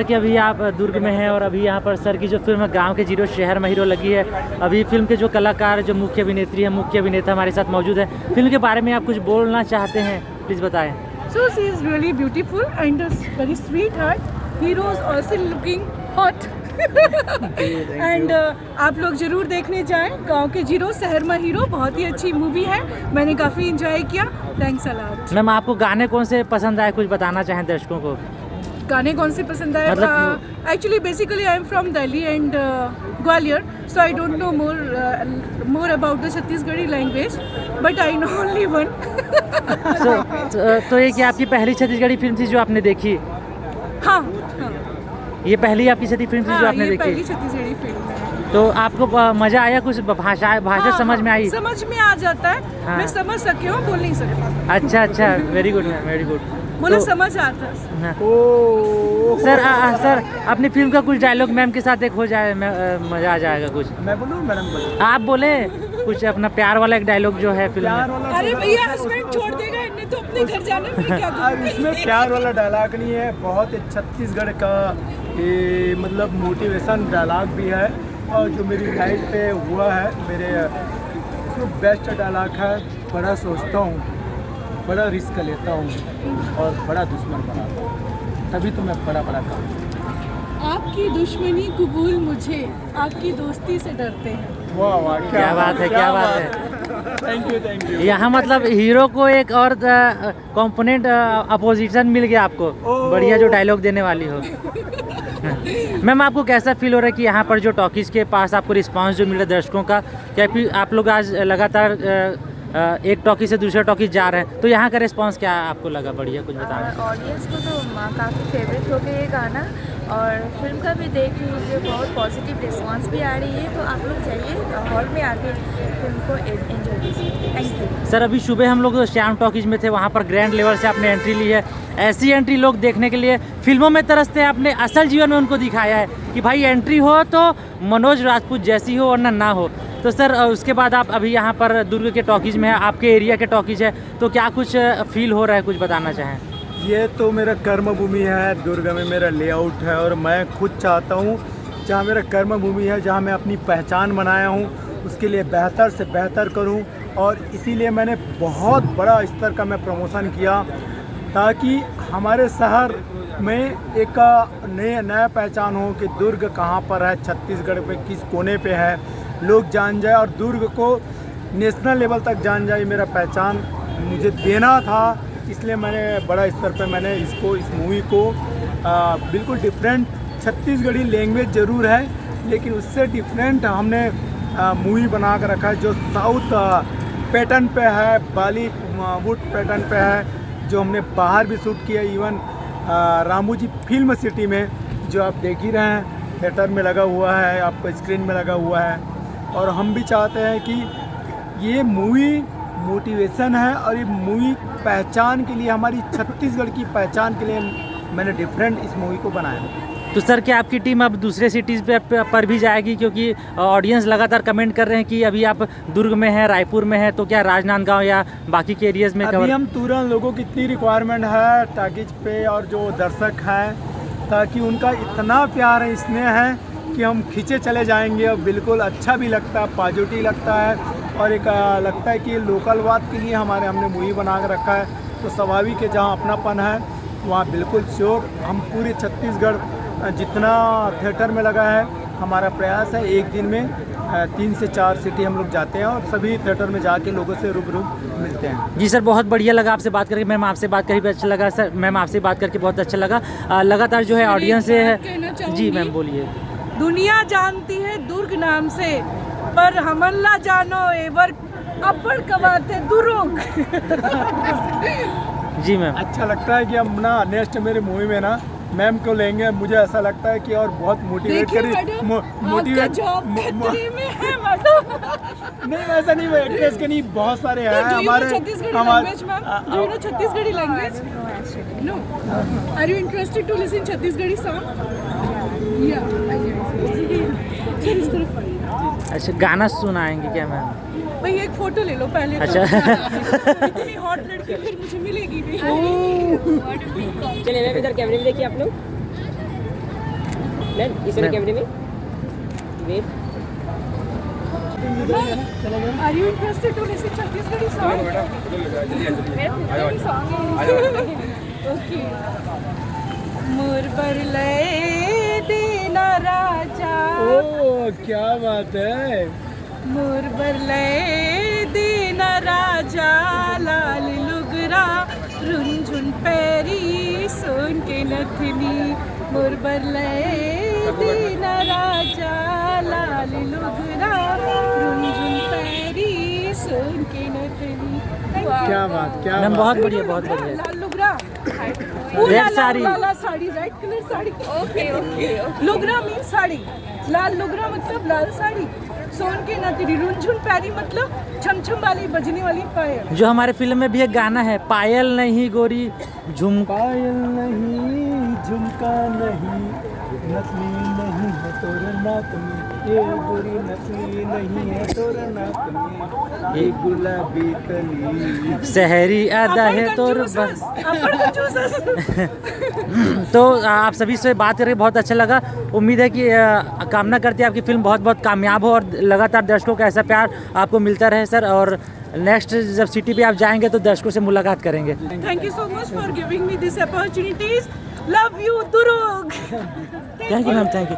कि अभी आप दुर्ग में हैं और अभी यहाँ पर सर की जो फिल्म गांव के जीरो शहर में हीरो लगी है। अभी फिल्म के जो कलाकार, जो मुख्य अभिनेत्री है, मुख्य अभिनेता हमारे साथ मौजूद है। फिल्म के बारे में आप कुछ बोलना चाहते हैं, प्लीज़ बताएं। So she is really beautiful and a very sweetheart. Hero is also looking hot. And आप लोग जरूर देखने जाएं। गांव के जीरो शहर में हीरो बहुत ही अच्छी मूवी है, मैंने काफ़ी इंजॉय किया। Thanks a lot. मैम, आपको गाने कौन से पसंद आए, कुछ बताना चाहें दर्शकों को? गाने कौन से पसंद आए? Actually basically I am from Delhi and Gwalior, so I don't know more about the Chhattisgarhi language, but I know only one. तो ये क्या आपकी पहली छत्तीसगढ़ी फिल्म थी जो आपने देखी? हाँ, ये पहली आपकी फिल्म थी जो आपने देखी? पहली छत्तीसगढ़ी फिल्म है। तो आपको मजा आया? कुछ भाषा समझ में आई? समझ में आ जाता है। हाँ। मैं समझ सकी हूँ, बोल नहीं सकती। अच्छा, very good ma'am, very good. बोला समझ आता। सर अपनी फिल्म का कुछ डायलॉग मैम के साथ एक हो जाए, मजा आ जाएगा। कुछ मैं बोलूं मैडम? आप बोले कुछ अपना प्यार वाला एक डायलॉग जो है फिल्म में। अरे भैया, हस्बैंड छोड़ देगा, इन्हें तो अपने घर जाने में क्या अब इसमें प्यार वाला डायलॉग नहीं है, बहुत छत्तीसगढ़ का ये मतलब मोटिवेशन डायलॉग भी है, और जो मेरी लाइफ पे हुआ है मेरे इसमें बेस्ट डायलॉग है। बड़ा सोचता हूँ, बड़ा रिस्क लेता हूँ और बड़ा दुश्मन बनाता हूँ, तभी तो मैं बड़ा काम। आपकी दुश्मनी कबूल मुझे, आपकी दोस्ती से डरते हैं। वाह, क्या बात है। Thank you. यहाँ मतलब हीरो को एक और कंपोनेंट अपोजिशन मिल गया आपको, बढ़िया जो डायलॉग देने वाली हो। मैम, आपको कैसा फील हो रहा है कि यहाँ पर जो टॉकीज़ के पास आपको रिस्पांस जो मिल रहा है दर्शकों का? क्या आप लोग आज लगातार एक टॉकी से दूसरा टॉकी जा रहे हैं, तो यहाँ का रिस्पांस क्या आपको लगा? बढ़िया, कुछ बताना। ऑडियंस को तो काफ़ी फेवरेट हो गया ये गाना, और फिल्म का भी देख लीजिए, बहुत पॉजिटिव रिस्पांस भी आ रही है। तो आप लोग जाइए हॉल में आके फिल्म को एंजॉय कीजिए। Thank you sir. अभी सुबह हम लोग श्याम टॉकीज में थे, वहाँ पर ग्रैंड लेवल से आपने एंट्री ली है। ऐसी एंट्री लोग देखने के लिए फिल्मों में तरसते हैं, आपने असल जीवन में उनको दिखाया है कि भाई एंट्री हो तो मनोज राजपूत जैसी हो वरना ना हो। तो सर उसके बाद आप अभी यहाँ पर दुर्ग के टॉकीज में है, आपके एरिया के टॉकीज है, तो क्या कुछ फील हो रहा है, कुछ बताना चाहें? ये तो मेरा कर्म भूमि है, दुर्ग में मेरा लेआउट है, और मैं खुद चाहता हूँ जहाँ मेरा कर्म भूमि है, जहाँ मैं अपनी पहचान बनाया हूँ, उसके लिए बेहतर से बेहतर करूँ। और इसीलिए मैंने बहुत बड़ा स्तर का मैं प्रमोशन किया, ताकि हमारे शहर में एक नया पहचान हो कि दुर्ग कहाँ पर है, छत्तीसगढ़ पे किस कोने पे है, लोग जान जाए और दुर्ग को नेशनल लेवल तक जान जाए। मेरा पहचान मुझे देना था, इसलिए मैंने बड़ा स्तर पे मैंने इस मूवी को बिल्कुल डिफरेंट, छत्तीसगढ़ी लैंग्वेज ज़रूर है लेकिन उससे डिफरेंट हमने मूवी बना कर रखा है, जो साउथ पैटर्न पे है, बॉलीवुड पैटर्न पे है, जो हमने बाहर भी शूट किया। इवन रामू जी फिल्म सिटी में, जो आप देख ही रहे हैं, थिएटर में लगा हुआ है, आपको स्क्रीन में लगा हुआ है। और हम भी चाहते हैं कि ये मूवी मोटिवेशन है, और ये मूवी पहचान के लिए, हमारी छत्तीसगढ़ की पहचान के लिए मैंने डिफरेंट इस मूवी को बनाया। तो सर, क्या आपकी टीम अब दूसरे सिटीज़ पर भी जाएगी? क्योंकि ऑडियंस लगातार कमेंट कर रहे हैं कि अभी आप दुर्ग में हैं, रायपुर में हैं, तो क्या राजनांदगांव या बाकी के एरियाज़ में अभी हम तुरंत लोगों की इतनी रिक्वायरमेंट है टॉकीज पे, और जो दर्शक हैं, ताकि उनका इतना प्यार है, स्नेह है कि हम खींचे चले जाएंगे। और बिल्कुल अच्छा भी लगता है, पॉजिटिव लगता है, और एक लगता है कि लोकलवाद के लिए हमने मूवी बना कर रखा है। तो स्वाभाविक है, जहाँ अपनापन है वहाँ बिल्कुल श्योर हम पूरे छत्तीसगढ़ जितना थिएटर में लगा है, हमारा प्रयास है एक दिन में 3 से 4 सिटी हम लोग जाते हैं, और सभी थिएटर में जाके लोगों से रूबरू मिलते हैं। जी सर, बहुत बढ़िया लगा आपसे बात करके। मैम, आपसे बात करके भी अच्छा लगा। सर, मैम आपसे बात करके बहुत अच्छा लगा। लगातार जो है ऑडियंस है। जी मैम, बोलिए। दुनिया जानती है दुर्ग नाम से, पर हमला जानो एवर अब्बड़ कवाते दुर्ग। जी मैम, अच्छा लगता है कि हम ना नेक्स्ट मेरी मूवी में ना मैम को लेंगे। मुझे ऐसा लगता है कि और बहुत मोटिवेट करी, नहीं ऐसा नहीं, एक्ट्रेस के नहीं, बहुत सारे हैं हमारे। Chhattisgarhi language no, are you interested to listen Chhattisgarhi song? अच्छा, गाना सुनाएंगे क्या मैम? भाई एक फोटो ले लो पहले। अच्छा। तो इतनी हॉट लड़की फिर मुझे मिलेगी नहीं। चलिए मैम, इधर कैमरे में देखिए आप लोग। मैम इसमें कैमरे में wait Are you interested to listen Chhattisgarhi song? मेरा song है। Okay. मोर बरले देना राजा, ओ क्या बात है। मोर बरले देना राजा, लाल लुगरा रुंझुन पैरी सोन के नथनी, मोर बरले देना राजा, लाल लुगरा रुंझुन पैरी सोन के नथनी। क्या बात, क्या मैम बात बहुत है। बढ़िया, बहुत बढ़िया। लाल लुगरा, रेड साड़ी। लाल sari, red colour sari. Okay लुगरा मीन साड़ी, लाल लुगरा मतलब लाल साड़ी, सोन के नथनी, रुंझुन पैरी मतलब छमछम वाली बजने वाली पायल। जो हमारे फिल्म में भी एक गाना है, पायल नहीं गोरी झुमका। पायल नहीं, झुमका नहीं, नकली नहीं है तोर नाक में, ये गोरी नकली नहीं है तोर नाक में, ये गुलाबी कली। शहरी अदा है तोर बस। तो आप सभी से बात करके बहुत अच्छा लगा। उम्मीद है कि कामना करते हैं आपकी फिल्म बहुत बहुत कामयाब हो और लगातार दर्शकों का ऐसा प्यार आपको मिलता रहे सर। और नेक्स्ट जब सिटी पे आप जाएंगे तो दर्शकों से मुलाकात करेंगे। Thank you so much for giving me this opportunities. Love you, Durog. Thank you ma'am, thank you.